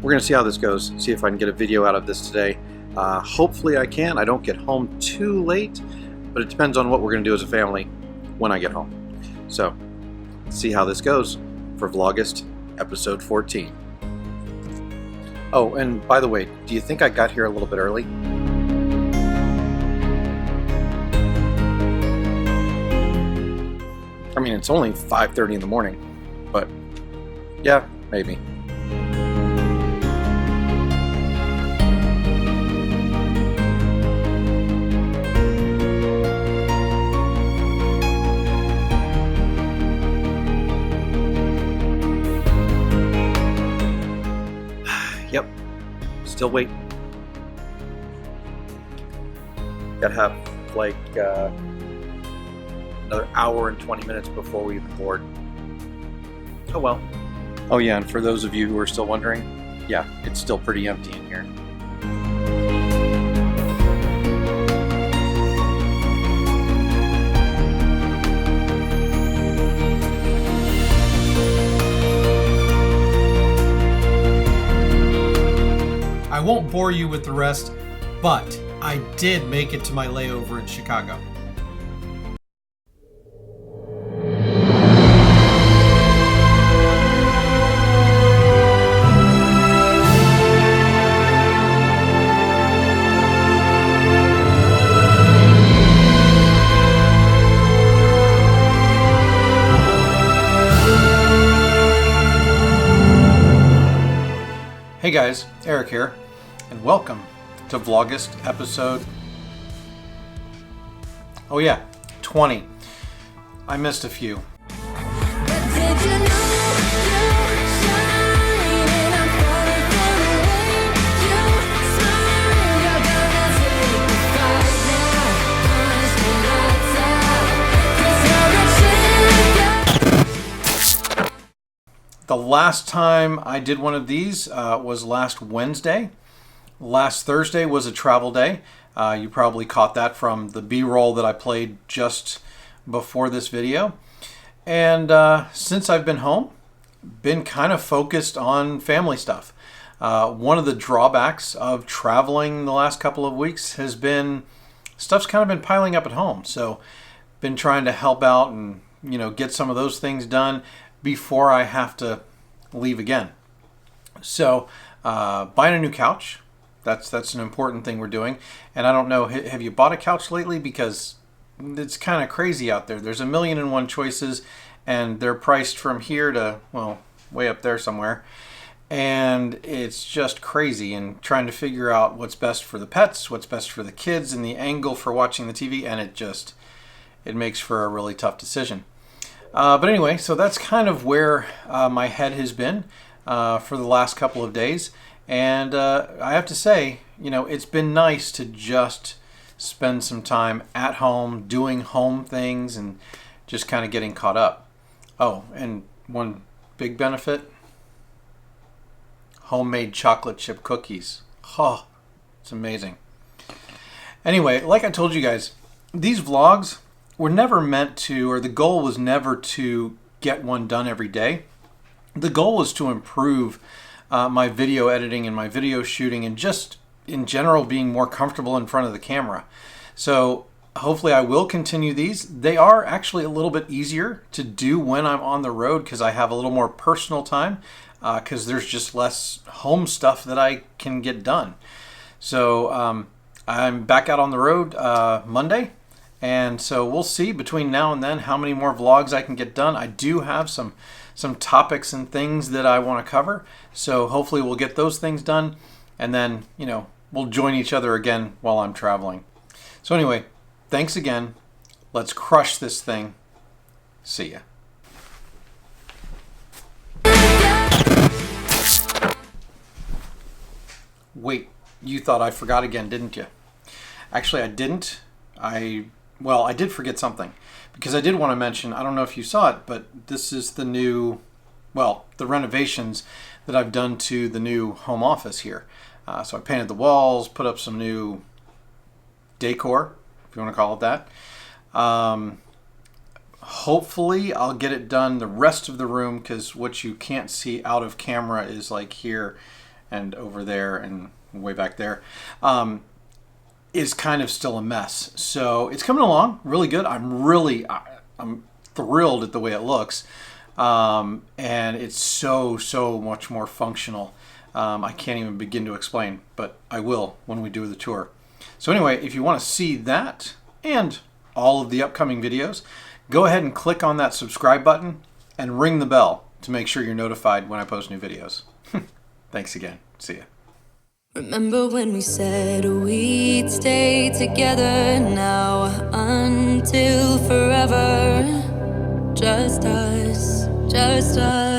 we're going to see how this goes, see if I can get a video out of this today. Hopefully I can. I don't get home too late, but it depends on what we're going to do as a family when I get home. So, let's see how this goes for Vlogust episode 14. Oh, and by the way, do you think I got here a little bit early? I mean, it's only 5:30 in the morning, but yeah, maybe. Yep, still waiting. Gotta have like another hour and 20 minutes before we even board. Oh well. Oh yeah, and for those of you who are still wondering, yeah, it's still pretty empty in here. I won't bore you with the rest, but I did make it to my layover in Chicago. Hey guys, Eric here, and welcome to Vlogust episode, 20. I missed a few. The last time I did one of these was last Wednesday. Last Thursday was a travel day. You probably caught that from the B-roll that I played just before this video. And since I've been home, been kind of focused on family stuff. One of the drawbacks of traveling the last couple of weeks has been stuff's kind of been piling up at home. So been trying to help out and get some of those things done before I have to leave again. So buying a new couch, that's an important thing we're doing. And I don't know, have you bought a couch lately? Because it's kind of crazy out there. There's 1,000,001 choices, and they're priced from here to, well, way up there somewhere. And it's just crazy, and trying to figure out what's best for the pets, what's best for the kids, and the angle for watching the TV, and it makes for a really tough decision. But anyway, so that's kind of where my head has been for the last couple of days. And I have to say, it's been nice to just spend some time at home, doing home things, and just kind of getting caught up. Oh, and one big benefit, homemade chocolate chip cookies. Oh, it's amazing. Anyway, like I told you guys, these vlogs were never meant to, or the goal was never to get one done every day. The goal was to improve my video editing and my video shooting, and just in general being more comfortable in front of the camera. So hopefully I will continue these. They are actually a little bit easier to do when I'm on the road because I have a little more personal time because there's just less home stuff that I can get done. So I'm back out on the road Monday. And so we'll see between now and then how many more vlogs I can get done. I do have some topics and things that I want to cover. So hopefully we'll get those things done. And then, we'll join each other again while I'm traveling. So anyway, thanks again. Let's crush this thing. See ya. Wait, you thought I forgot again, didn't you? Actually, I didn't. Well, I did forget something, because I did want to mention, I don't know if you saw it, but this is the new, the renovations that I've done to the new home office here. So I painted the walls, put up some new decor, if you want to call it that. Hopefully I'll get it done the rest of the room, because what you can't see out of camera is like here and over there and way back there, is kind of still a mess. So it's coming along really good. I'm thrilled at the way it looks. And it's so much more functional. I can't even begin to explain, but I will when we do the tour. So anyway, if you want to see that and all of the upcoming videos, go ahead and click on that subscribe button and ring the bell to make sure you're notified when I post new videos. Thanks again. See ya. Remember when we said we'd stay together now until forever? Just us, just us.